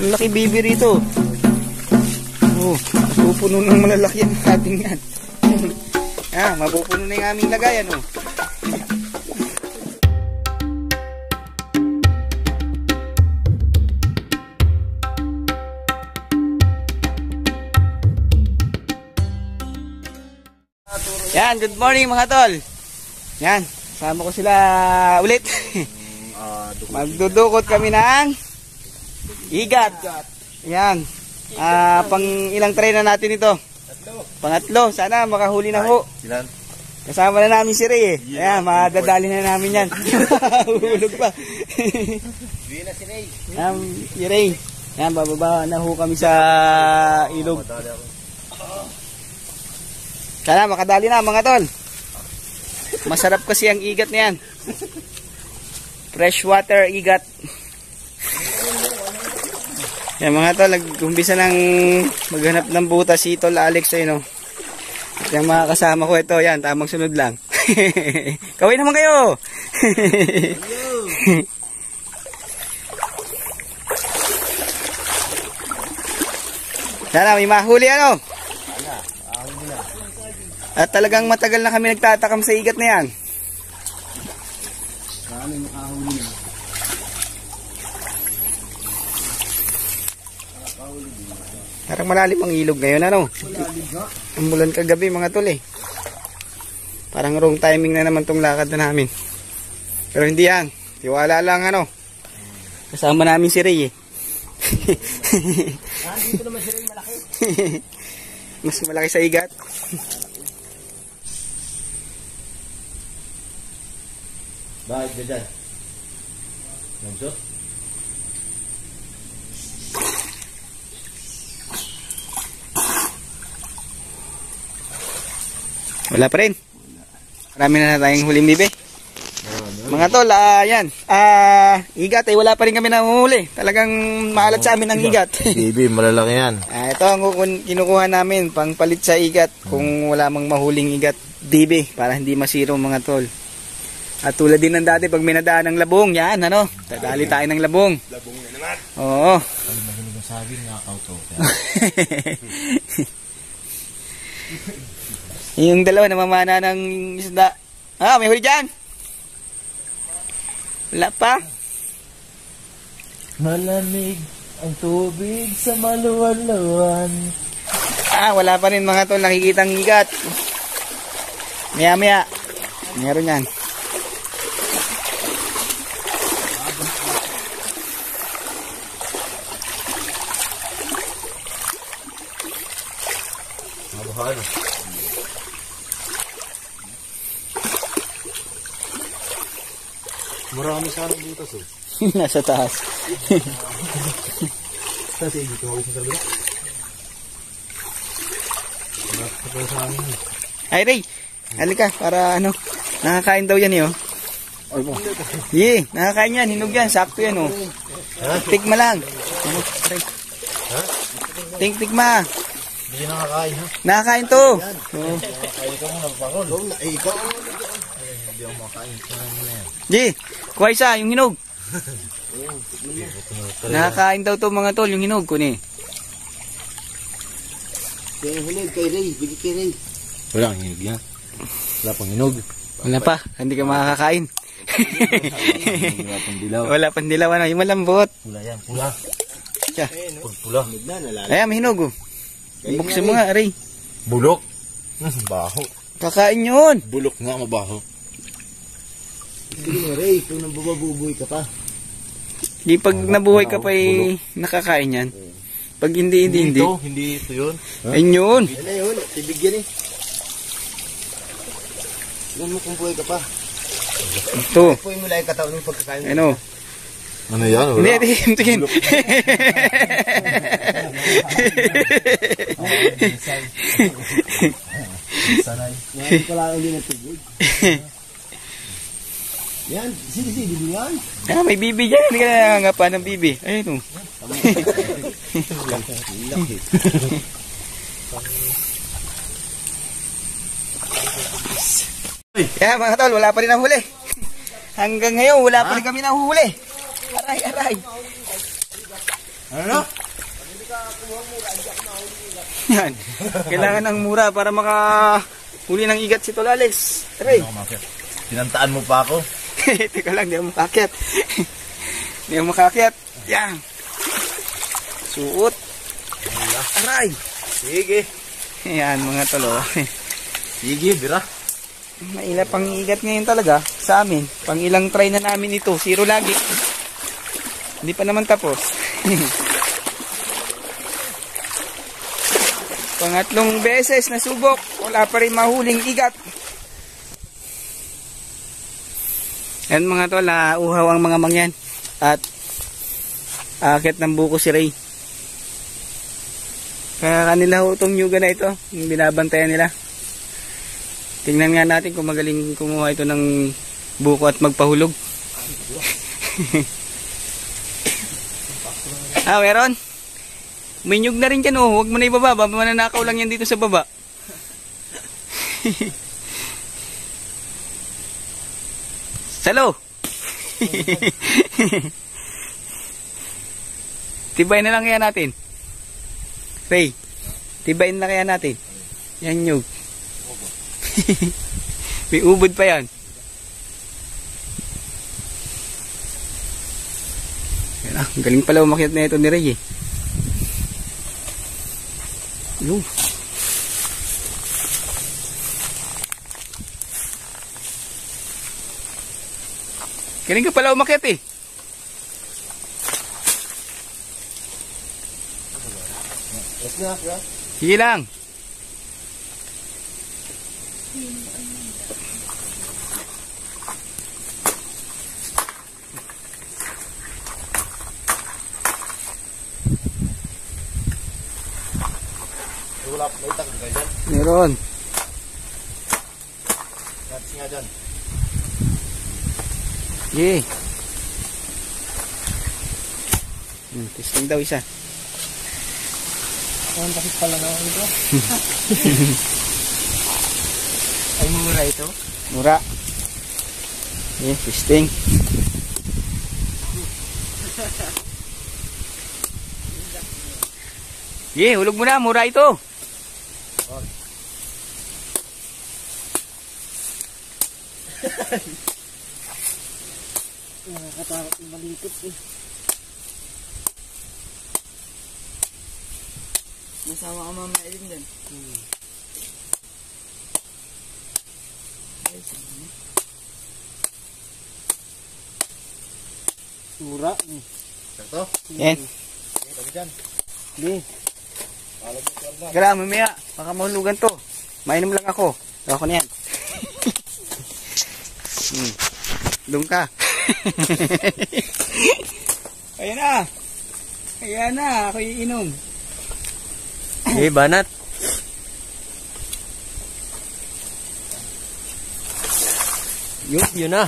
Malaki bibi rito. Oh, mapupuno ng malalaki ang ating yan. Mapupuno na yung aming lagayan. Oh. Yan, good morning mga tol. Yan, sama ko sila ulit. Magdudukot kami ng igat. Yan. Pang ilang tray na natin ito? Pangatlo. Sana makahuli na ho. Kasama na namin si Ray eh. Ayan, madadali na namin yan. Hulog pa. Yan, si Ray. Yan, bababa na ho kami sa ilog. Sana makadali na mga tol. Masarap kasi ang igat na yan. Freshwater igat. Yan mga tol, nag-umpisa ng maghanap ng butas si Tol Alex ay no. At yung mga kasama ko ito, yan, tamang sunod lang. Kawin naman kayo. Sana may mahuli ano. At talagang matagal na kami nagtatakam sa igat na yan. Sana makahuli na. Parang malalim ang ilog ngayon ano. Umulan kagabi mga tol eh. Parang wrong timing na naman tong lakad na namin. Pero hindi yan. Tiwala lang ano. Kasama namin si Ray eh. Dito naman si Ray malaki. Mas malaki sa igat. Bakit ka dyan? Nagso? Wala pa rin. Marami na tayong huling bibe. Mga tol, yan. Igat ay wala pa rin kami nahuli. Talagang maalat sa amin ang igat. Bibi, malalaki yan. Ito ang kinukuha namin pang palit sa igat kung wala mang mahuling igat. Bibe, para hindi masiro mga tol. At tulad din ng dati pag may nadaan ng labong, yan ano. Dadali tayo ng labong. Labong na naman. Oo. Pag mahilig ang sabi, nakakauto. Yung dalawa namamana ng isda. May huli dyan. Wala pa. Malamig ang tubig sa maluwan-luwan. Wala pa rin mga tol. Nakikita ang igat. Maya-maya. Meron yan. Mabuhay. Marami sana dito so. Nasa taas. Kasi dito ako sa kabila. Ay Ray, halika para ano. Nakakain daw yan eh oh. Yeah, nakakain yan, hinog yan, sakto yan oh. Tikma lang. Tikma. Hindi nakakain ha? Nakakain to. Nakakain ka muna, Pakol. Ikaw. Hindi ako makain. Di, kuha isa, yung hinog. Nakakain daw to mga tol, yung hinog ko ni. Yung hinog kay Ray, bigay kay Ray. Wala ang hinog yan. Wala pang hinog. Wala pa, hindi ka makakain. Wala pang dilaw. Wala pang dilaw, ano, yung malambot. Pula yan, pula. Siya. Pula. Ayan, may hinog oh. Buksan mo nga, Ray. Bulok. Baho. Kakain yun. Bulok nga, mabaho. Sige mo, Ray, kung nabubuhay ka pa. Di pag nabuhay ka pa nakakain yan. Pag hindi. Hindi ito yun. Ayun yun. Ano yun, tibigyan eh. Yan mo kung buhay ka pa. Ito. Puhay mo lang yung katawan yung pagkakain mo. Ano? Ano yan? Hindi, tingin. Sanay. Yan pala ang hindi natubig. Yan, sige, yan. May bibi dyan. Hindi ka nangangapa ng bibi. Ayun o. Kaya mga tol, wala pa rin ang huli. Hanggang ngayon, wala pa rin kami nahuhuli. Aray, aray. Ano? Yan. Kailangan ng mura para makahuli ng igat si Tol Alex. Aray. Pinantaan mo pa ako. Teka lang, di ako makakyat. Di ako makakyat. Yan. Suot. Aray. Sige. Yan mga tolo. Sige, bira. Maila pang igat ngayon talaga sa amin. Pang ilang try na namin ito. 0 lagi. Hindi pa naman tapos. Pangatlong beses na subok. Wala pa rin mahuling igat. Yan mga tol, uhaw ang mga mangyan. At akit ng buko si Ray. Kaya kanila ho itong nyuga na ito. Yung binabantayan nila. Tingnan nga natin kung magaling kumuha ito ng buko at magpahulog. Meron? May nyug na rin dyan, oh. Huwag mo na ibababa. Mananakaw lang yan dito sa baba. Salo! Tibayin na lang kaya natin. Ray, tibayin na kaya natin. Yan nyug. May ubod pa yan. Yan, galing pala umakyat na ito ni Ray, eh. Yung. Galing ka pala umakyat, eh. Sige lang. Wala, may itak kayo dyan. Meron. Natin nga dyan. Sige. Testing daw isa. Ang takit pala nga ito. Ay, mura ito? Mura. Testing. Hulog mo na. Mura ito. Nakakatakot yung malikot, eh. Masama ka mamaya din dyan. Mura, eh. Sakto? Yan. Kami dyan. Hindi. Gara, mamaya. Baka mahulugan to. Mainom lang ako. Ako na yan. Doon ka. Ayan na. Ayan na. Ako iinom. Banat. Yun na.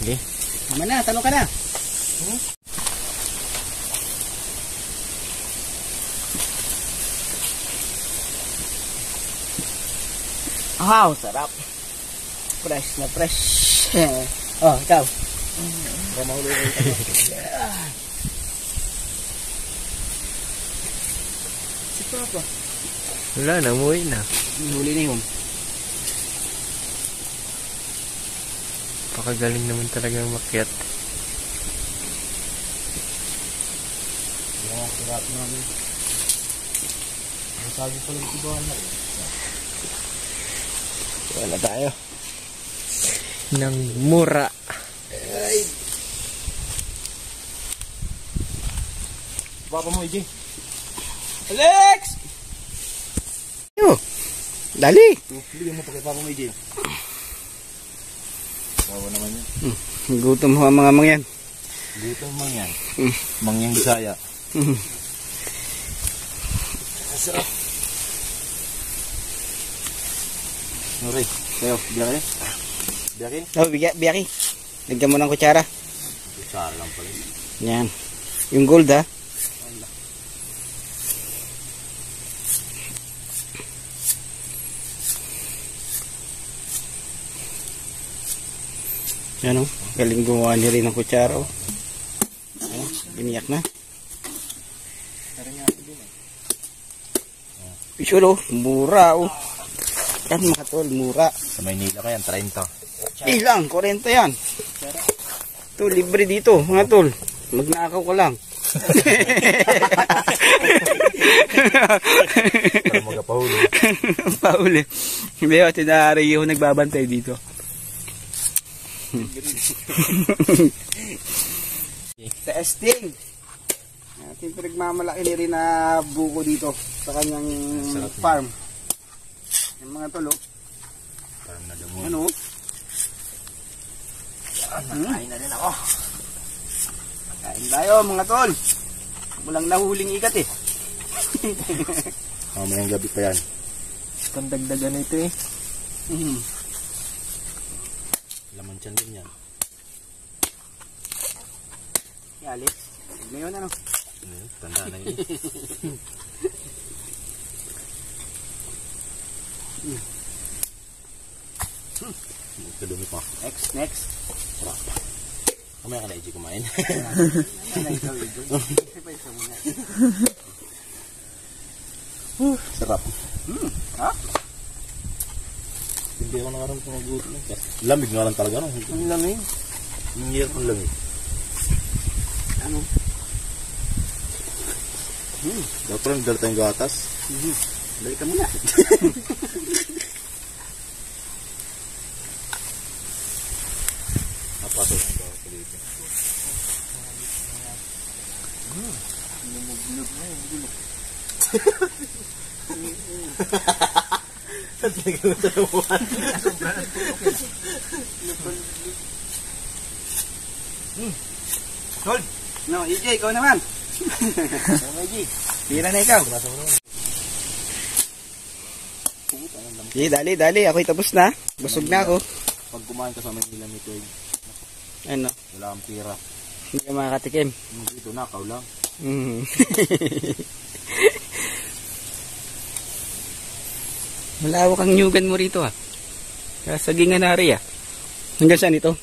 Okay. Tama na, talo ka na. Wow, sarap. Fresh na fresh. Oh, ikaw. Si Papa. Wala na, umuwi na. Huli na yun. Pakagaling naman talaga makyat. Yung sarap namin. Masabi pa lang ibahan na rin. Wala tayo. Nang mura. Ay. Papa mo, Iji. Alex! Yo, dali. Bigyan mo pa kay Papa mo, Iji. Sawa naman yan. Gutom ho ang mga mangyan. Gutom mangyan. Mangyang Bisaya. Sarap. Nuri, sayo, biyakin eh. Biyakin? Oh, biyaki. Lagyan mo ng kutsara. Kutsara lang pala. Yan. Yung gold, ha? Yan o, galing gumawa niya rin ng kutsara o. Ayan, biniyak na. Sure o, mura o. Yan mga tol, mura. Sa Maynila ka yan, 30. Ilang, 40 yan. Ito, libre dito mga tol. Magnakaw ko lang. Para magapahuli. Pauli. Hindi o, tinari yung nagbabantay dito. Sa Esting. Ating pinagmamalaki ni rin na buko dito sa kanyang farm. Yung mga tolo. Parang nadamon. Ano? Nakain na rin ako. Kain tayo mga tol. Walang nahuling ikat eh. Mamayang gabi pa yan. Pandagdagan ito eh. Laman tiyan din yan. Yalit. Ngayon ano? Tanda na yun. Kadumi pa. Next. Kamaya ka na, Iji, kumain. Sarap. Ha? Hindi ako nakaroon kung magutom. Lamig nga lang talaga. No? Ang lamig. Ang hirap ng lamig. Ano? Dapat rin dala tayong gatas. Dali ka muna. Napasok ang gatas dito. Lumublog na yung gulo. Saan tinagawa sa nabuhan? Hold. No, EJ, ikaw naman. Tira na ikaw. Sige, dali. Ako'y tapos na. Busog na ako. Pag kumain ka sa Manila nito, Ano? wala kang pira. Hindi ka makakatikim. Dito nakaw lang. Malawak ang nyugan mo rito ah. Kasagingan na rin ah. Hanggang saan ito?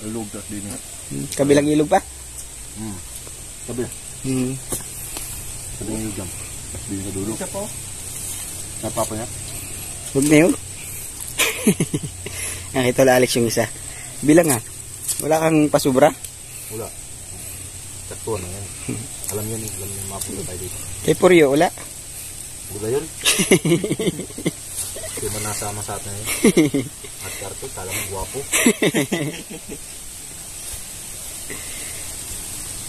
Alog tas din eh. Kabilang ilog pa? Sabi. Sabi ng ilog dyan. Tas din sa dulo. Isa po? Napapa niya? Huwag na yun. Nakita la Alex yung isa. Bilang ah. Wala kang pasubra? Wala. Sakto na yan. Alam yun. Alam yun mapunta tayo dito. Kay Puryo, wala. Wala yun. Hindi mo nasama sa atin yun. At karte, kala mo guwapo.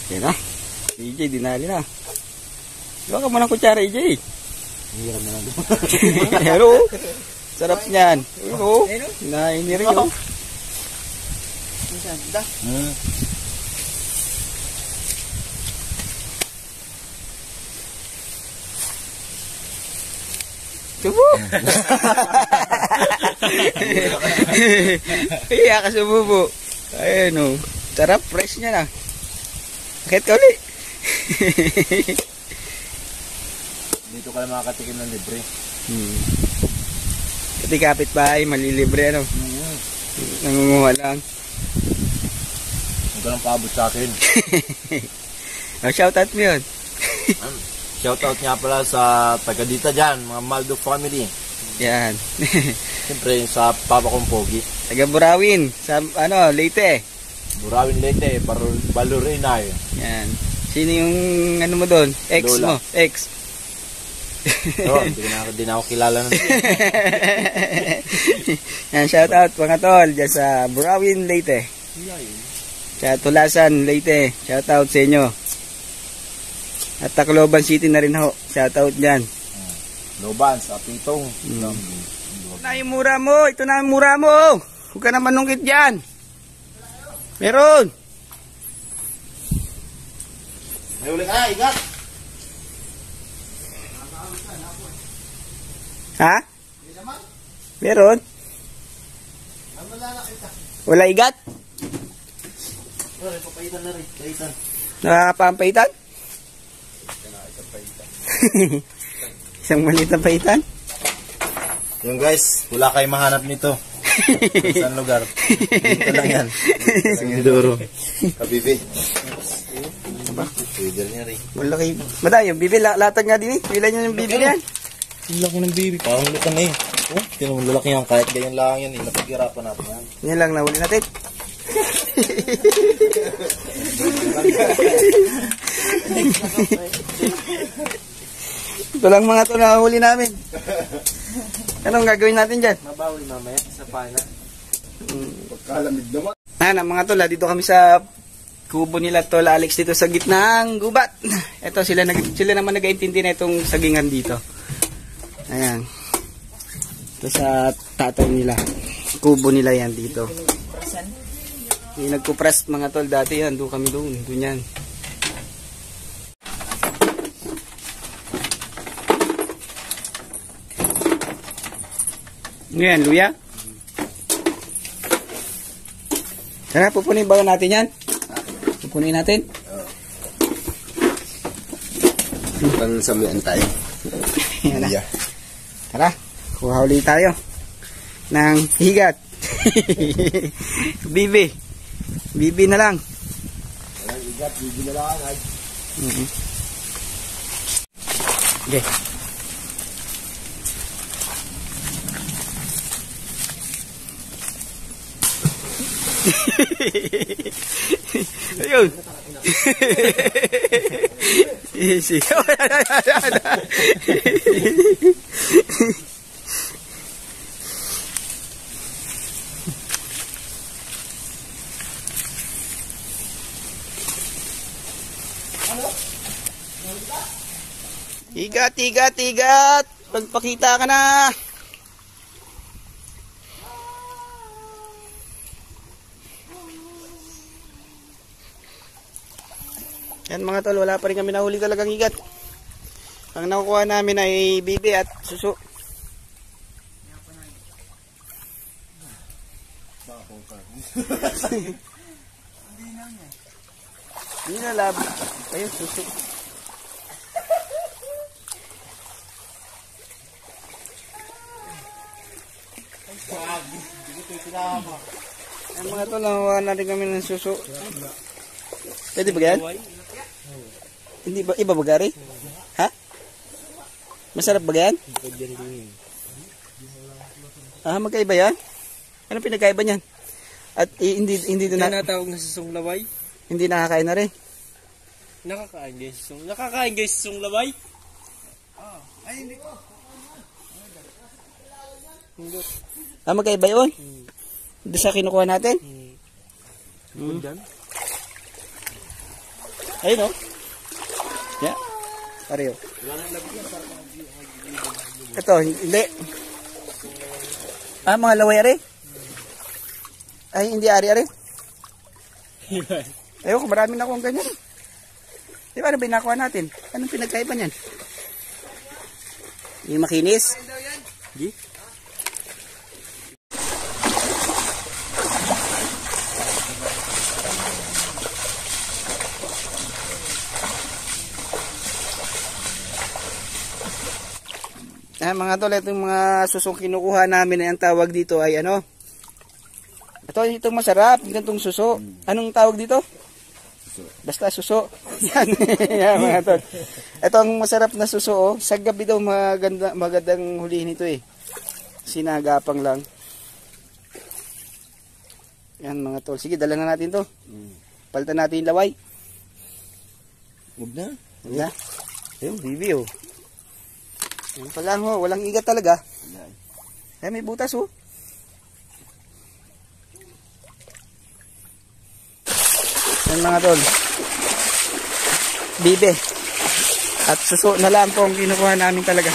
Yan ah. EJ, dinali na. Gawa ka mo ng kutsara, EJ. Hiram na lang. Pero, sarap niyan. Pero, naini rin yun. Subo! Iya ka sumubo. Ayan o. Sarap, fresh niya na. Bakit ka ulit? Dito ka lang makakatikim ng libre. Pati kapitbahay, malilibre ano. Nangunguha lang. Huwag ka lang paabot sa akin. Shoutout mo yun. Shoutout nga pala sa taga-dita dyan, mga Maldo family. Yan. Siyempre sa papa kong pogi. Taga Burawin. Sa ano, Leyte. Burawin Leyte, Balurinay. Yan. Sino yung ano mo doon? Ex Lola. mo? Ex. So, hindi na ako kilala nun. Yan, shoutout mga tol. Diyan sa Burawin, Leyte. Sa Tulasan, Leyte. Shoutout sa inyo. At Tacloban City na rin ho. Shoutout dyan. Loban, sa Pitong. Ito na yung mura mo. Ito na yung mura mo. Huwag ka na manungkit dyan. Meron. May ulit ka, igat. Ha? Meron. Wala igat? Wala, papaitan na rin. Papaitan. Nakakapampaitan? Isang maliit na paitan? Yung guys, wala kayo mahanap nito. Saan lugar? Dito lang yan. Singidoro. Kabibi. Feeder niya rin. Malaki. Maday, yung bibi, latag nga din eh. Pila niya yung bibi niyan. Ang laki ng bibi. Parang lutan na eh. Oh, tinong lalaki yan. Kahit ganyan lang yan eh. Napag-irapan natin yan. Yan lang nahuli natin. Ito lang mga to nahuli namin. Anong gagawin natin dyan? Mabawi mamaya sa pana. Pagkalamig naman. Mga tol, dito kami sa kubo nila Tol Alex dito sa gitnang gubat. Ito sila naman nag-aintindi na itong sagingan dito. Ayan. Ito sa tatay nila. Kubo nila yan dito. Yung nagkupras mga tol dati yan. Doon kami doon. Doon yan. Ano yan, luya? Tara, pupunin ba natin yan? Pupunin natin? Pansamian tayo. Yan na. Tara, kuha ulit tayo ng higat. Bibi. Bibi na lang. Higat, bibi na lang. Okay. Ayun. Easy. Igat, igat, igat. Pagpakita ka na. Yan mga tol, wala pa rin kami nahuli talagang igat. Ang nakukuha namin ay bibi at suso. Hindi na lab. Ayun, suso. Yan mga tol, nakukuha na rin kami ng suso. Pwede ba yan? Hindi ba iba ba gari? Ha? Masarap ba yan? Ah, magkaiba yan? Ano pinagkaiba niyan? At hindi na Tinatawag na susong laway. hindi nakakain na rin. Nakakain guys susong. Nakakain guys susong laway. Ah, magkaiba yun? Doon sa kinukuha natin? Diyan. Ayun o. Yeah. Pareho. Ito, hindi. Ah, mga laway ari? Ay, hindi ari-ari? Ayoko, marami na akong ganyan. Di ba, ano ba nakuha natin? Anong pinagkaiba niyan? Yung makinis? Hindi. Mga tol, itong mga susong kinukuha namin, ang tawag dito ay ano? Itong masarap, ganitong suso. Anong tawag dito? Basta suso. Yan. Yan mga tol. Itong masarap na suso, oh. Sa gabi daw magandang hulihin ito eh. Sinagapang lang. Yan mga tol. Sige, dala na natin to. Palitan natin yung laway. Huwag na. Huwag na. Ayun, bibi oh. Yan pa lang ho, walang igat talaga. Ay, may butas oh. Yan mga tol. Bibe. At suso na lang po ang kinukuha namin talaga.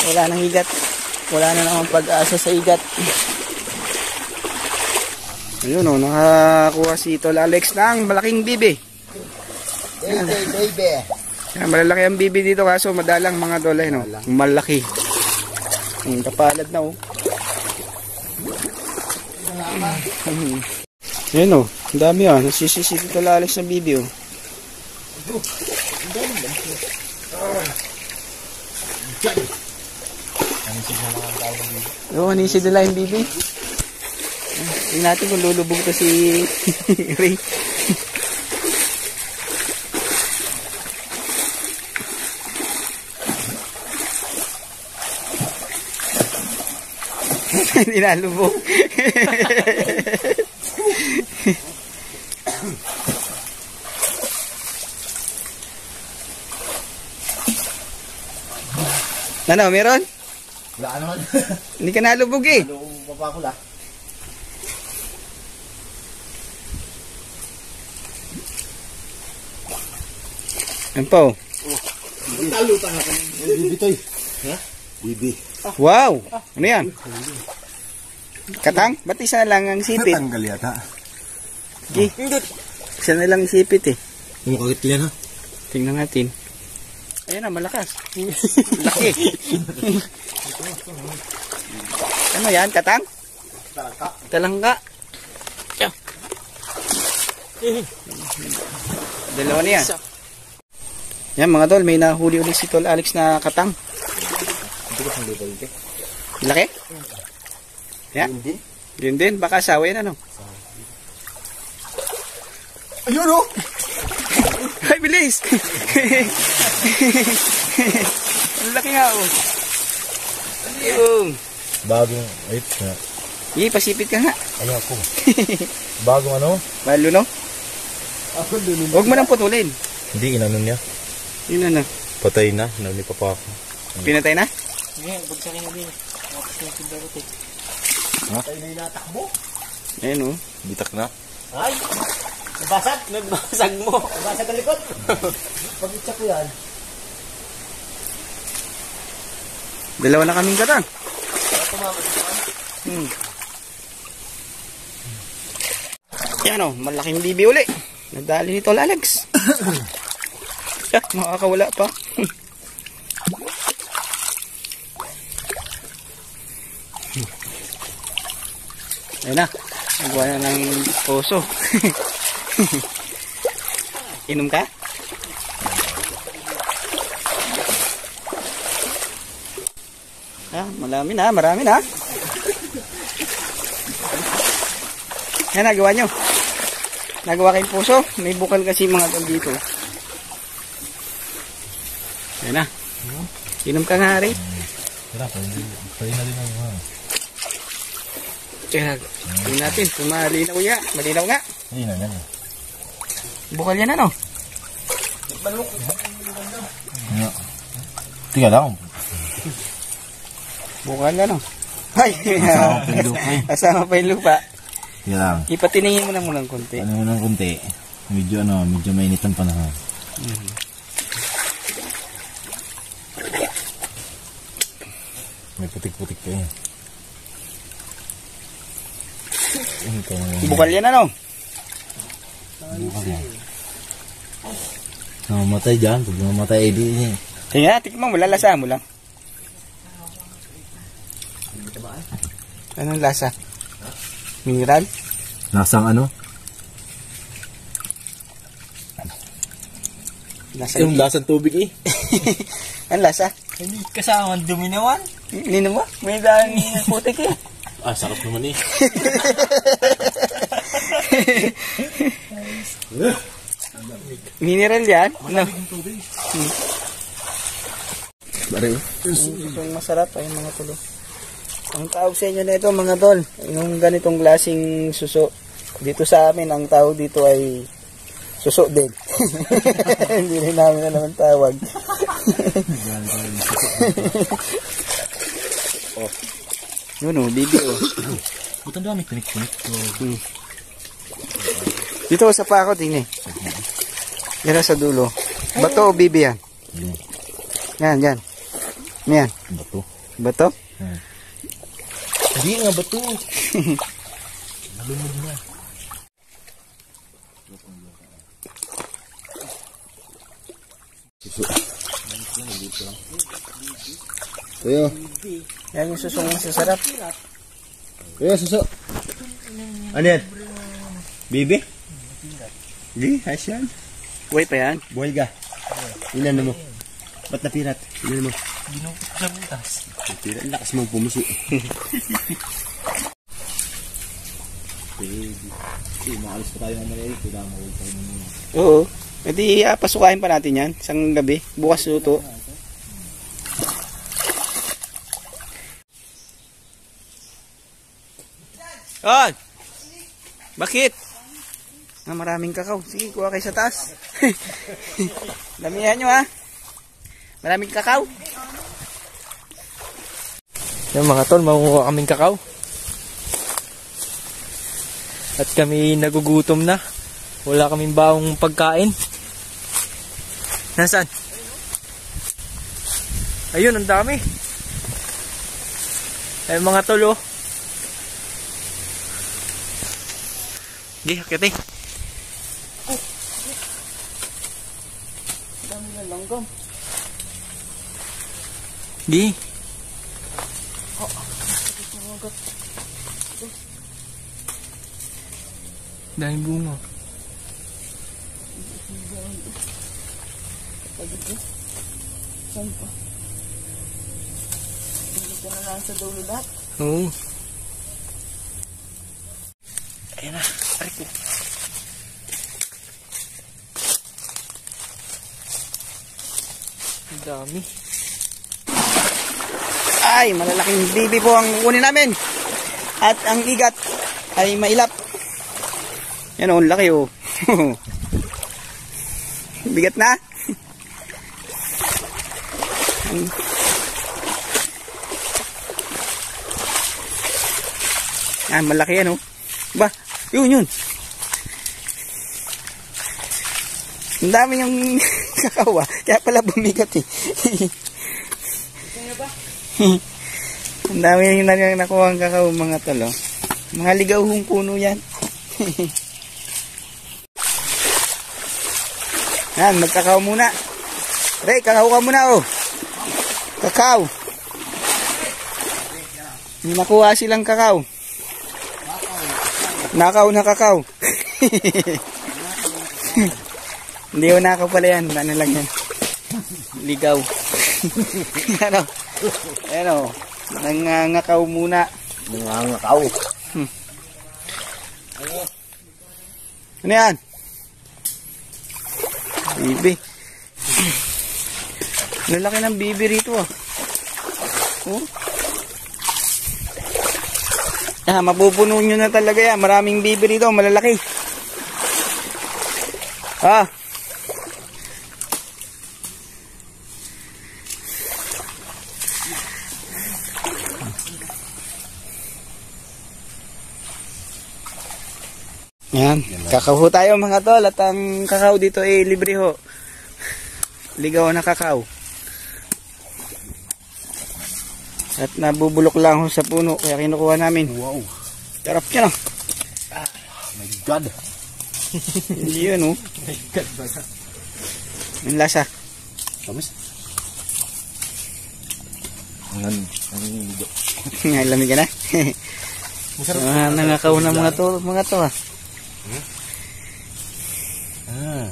Wala nang igat. Wala na namang pag-asa sa igat. Ayun oh, nakakuha si Tol Alex ng malaking bibe. Baby. Yan, malalaki ang bibi dito kaso madalang mga tol no? Malaki. Kapalad na oh. Yan oh, ang dami ah. Nasisisi dito Alex ng bibi oh. Oo, anisid nila yung bibi. Tingnan natin kung lulubog to si Ray. Hindi na lubog. Ano, meron? Wala ka naman. Hindi ka nalubog eh. Ano kung papakula? Ano pa oh? Talutan ako. Bibi to eh. Ha? Bibi. Wow! Ano yan? Katang? Ba't isa na lang ang sipit? Natanggal yata. Okay. Isa na lang ang sipit eh. Kumakakit yan ha? Tingnan natin. Ayan na, malakas. Laki. Ano yan? Katang? Talangka. Talangka. Yeah. Dalawa na yan. Yan mga tol, may nahuli ulit si Tol Alex na katang. Hindi ko saan dito. Laki? Yan. Yun din. Baka asawa yan ano. Ayun o! Ay, bilis! Ang laki nga oh. Ayun. Bagong, wait nga. Iyi, pasipit ka nga. Ayaw ko. Bagong ano? Malo no? Huwag mo nang putulin. Hindi, inanon niya. Yun ano. Patay na, nani pa pa ako. Pinatay na? Sige, bagsakin na din. Tapos na yung tindagot eh. Patay na yung natakbo. Ayan oh. Bitak na. Ay! Nabasag! Nagbasag mo! Nabasa ka likod. Pag-itsa ko yan. Dalawa na kaming katang. Yan o, malaking bibi uli. Nagdali ni Tol Alex. Makakawala pa. Ayun na, nagawa na ng poso. Inom ka? Marami na. Yan, nagawa nyo. Nagawa kayong puso. May bukal kasi mga tol dito. Yan na. Inom ka nga rin. Pwede na rin ako. Kaya, tingnan natin kung malinaw yan. Malinaw nga. Hindi na yan. Bukal yan ano? Tiga lang. Bukal ano? Ay! Kasama pa yung lupa. Tiga lang. Ipatiningin mo na muna ng konti. Ano mo ng konti. Medyo mainitan pa na ha. May putik-putik pa yan. Bukal yan ano? Namamatay dyan. Pag namamatay, edi. Tingnan, tikman mo. Lalasa mo lang. Anong lasa? Mineral? Lasang ano? Lasa Yung lasang tubig eh. Ang lasa? Hindi kasama ang duminawan. Hindi mo? May dahil putik eh. Ah, sarap naman eh. Mineral yan? No. Bari. Yung masarap ay mga tulo. Ang tawag sa inyo na ito mga tol, yung ganitong klaseng suso. Dito sa amin, ang tawag dito ay suso din. Hindi rin namin alam ang tawag. Oh. Yun o, bibi o. Butang dami, tinik-tinik. Dito sa pa ako, tingin. Yan sa dulo. Bato o bibi yan? Yan, yan. Yan. Bato. Bato? Hindi nga bato. Nalumod na. Suso. Kuya. Yan yung susong masasarap. Kuya, suso. Ano yan? Bibi? Hindi, ayos yan. Buhay pa yan? Buhay ka. Ilan mo? Ba't napirat? Ano mo? Ginupit ko sa butas. Napirat, lakas mong pumuso. Maalis pa tayo naman eh. Kailangan mo tayo naman. Oo. Pwede pasukahin pa natin yan. Isang gabi. Bukas luto. On! Bakit? Maraming kakao. Sige, kuha kayo sa taas. Damihan nyo ha. Maraming kakao. Yan mga tol, makukuha kaming kakao. At kami nagugutom na. Wala kaming baong pagkain. Nasaan? Ayun, ang dami. Ay mga tol, oh. Sige, hakit eh. Dami na langgam. Di. Daming bunga. Saan pa? Hindi ka na lang sa dulo lahat. Oo. Ayan na. Aray ko. Ang dami. Ay, malalaking bibi po ang kunin namin. At ang igat ay mailap. Yan o, laki o. Bigat na. Ah, malaki yan o. Ba, yun. Ang dami yung kakao ah. Kaya pala bumigat eh. Ang dami yung nakuha ang kakao mga tolo. Mga ligawhong puno yan. Yan, magkakao muna. Ray, kakao ka muna oh. Kakao. Nakuha silang kakao. Nakaw na kakao. Hindi ko nakaw pala yan. Ano lang yan. Ligaw. Ano? Ano? Nangangakaw muna. Nangangakaw. Ano yan? Bibi. Lalaki ng bibi rito ah. Oh. Ah, mapupuno nyo na talaga yan. Maraming bibi rito. Malalaki. Ah. Yan. Kakao tayo mga tol. At ang kakao dito ay libre ho. Ligaw na kakao. At nabubulok lang ho sa puno. Kaya kinukuha namin. Wow. Sarap yan oh. My God. Hindi yun oh. My God ba? Yung lasa. Tamis. Ang Lamig ka na. Nangakaw na mga to ah. Ah.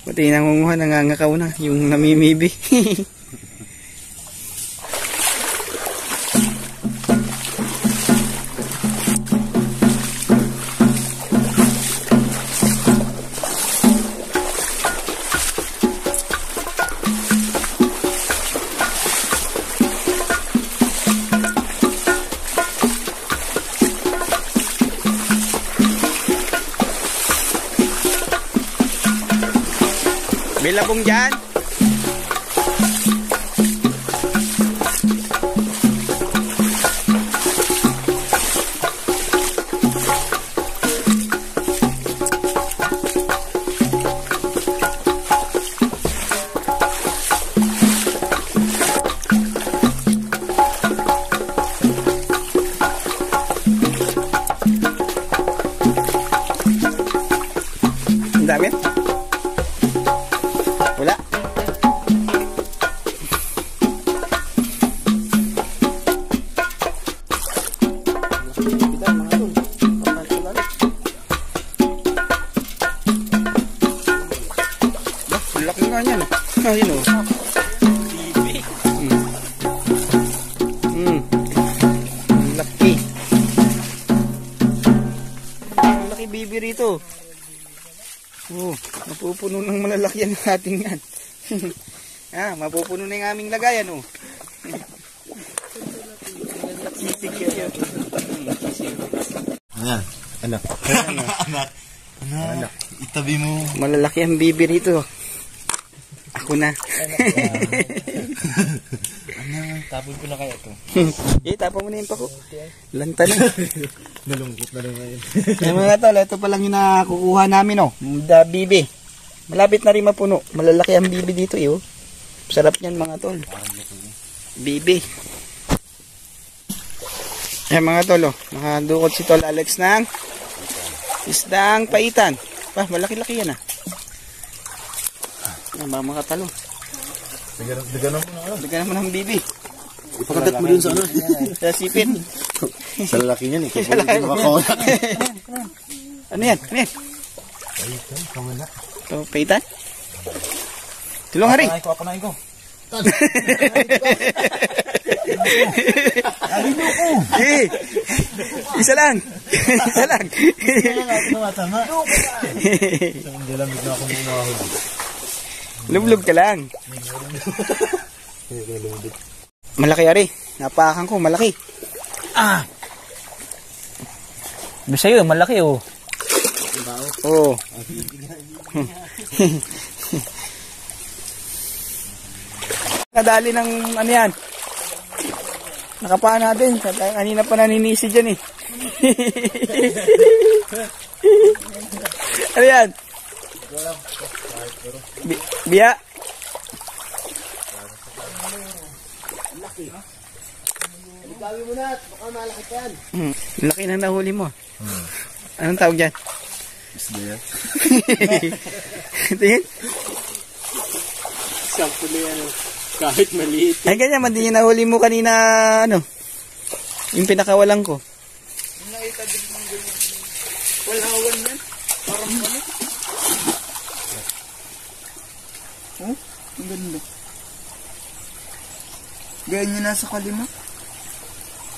Pati nangunguha, nangangakaw na. Yung namimibi. May labong dyan. Ang dami. Wala. Laki nga yan. Ayun o. bibi rito. Oh, mapupuno ng malalaki ang ating yan. Mapupuno na yung aming lagayan, oh. Ayan, anak. Anak. Itabi mo. Malalaki ang bibi rito. Ako na. Tapon ko na kaya ito. Tapon mo na yung pako. Lanta na. Nalungkot na lang ngayon. Kaya mga tol, ito pa lang yung nakukuha namin, oh. The bibi. Malapit na rin mapuno. Malalaki ang bibi dito, eh, oh. Sarap niyan, mga tol. Bibi. Ayan, mga tol, oh. Nakadukot si Tol Alex ng isdang paitan. Malaki-laki yan, ah. Ayan, mga talo. Daganan mo ng bibi. Ipakagat mo dun sa ano. Sa sipit. Sa lalaki niyan, ikaw mo hindi makakawala. Ano yan? Ano yan? Paitan, kamala. Ito, paitan? Tulong, Hari. Ako ko. Isa lang. Isa lang. Hindi lang na ako mumahuli. Lublog ka lang. Malaki, Ari. Napakan ko, malaki. Bisa yun, malaki oh. Oo. Nadali ng ano yan. Nakapaan natin. Kanina pa naninisi dyan, eh. Ano yan? Biya. Gawi mo na, baka malaki pa yan. Laki na nahuli mo. Anong tawag dyan? Isda yan. Tingin? Sampo na yan oh. Kahit maliit. Ay, ganyan man din yung nahuli mo kanina, ano? Yung pinakawalan ko. Nakita din ng ganyan. Walawan yan. Parang ano? Oh, ang ganda. Ganyan nasa kalima.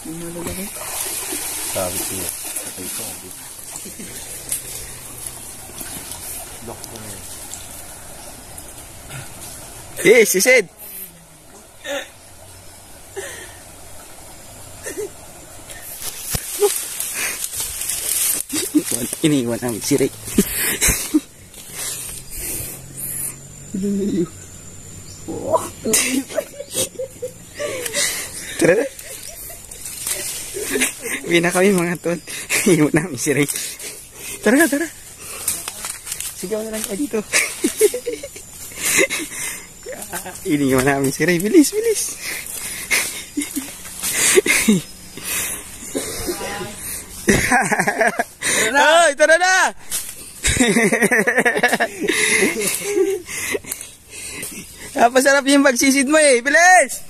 Yung malalaki. Sabi siya. Patay ko. Lock ko na yun. Si Sid. Iniwan namin si Ray. Tara na. Uwi na kami, mga tol. Iniwan namin si Ray. Tara ka, tara. Sigaw na lang ka dito. Iniwan namin si Ray. Bilis, bilis. Oy, tara na! Napasarap yung pagsisid mo, eh. Bilis!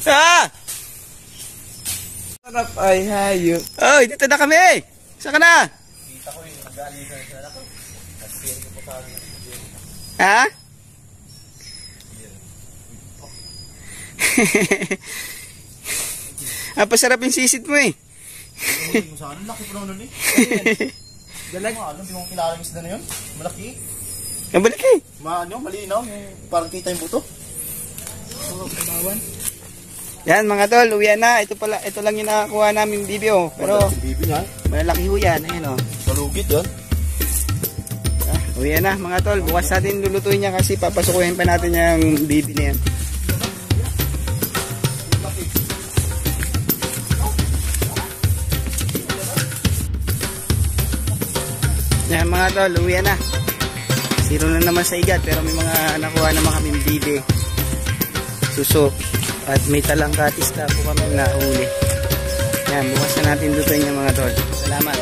Sarap ay hayop. Oy, dito na kami! Saan ka na? Kita ko yung nag-aalisan sa anak ko. Nag-share ko pa sa akin. Ha? Napasarap yung sisid mo, eh. Hindi mo sa akin, laki pa naman nun eh. Dalag. Alam, di mo kilala yung isda na yun. Malaki. Ang balik, eh. Malinaw. Parang kita yung buto. Yan, mga tol, uwian na. Ito lang yung nakakuha namin bibi, oh. Pero Bibi nga. malaki ho yan, ayun, oh. Salugit yan. Uwian na, mga tol. Bukas natin lulutuin niya kasi papasukuhin pa natin yung bibi na yan. Yan, mga tol, uwian na. 0 na naman sa igat, pero may mga nakuha naman kami bibi. Suso. At may talangkatis na po kami nahuli. Yan, bukas na natin lutuin yung mga tol. Salamat.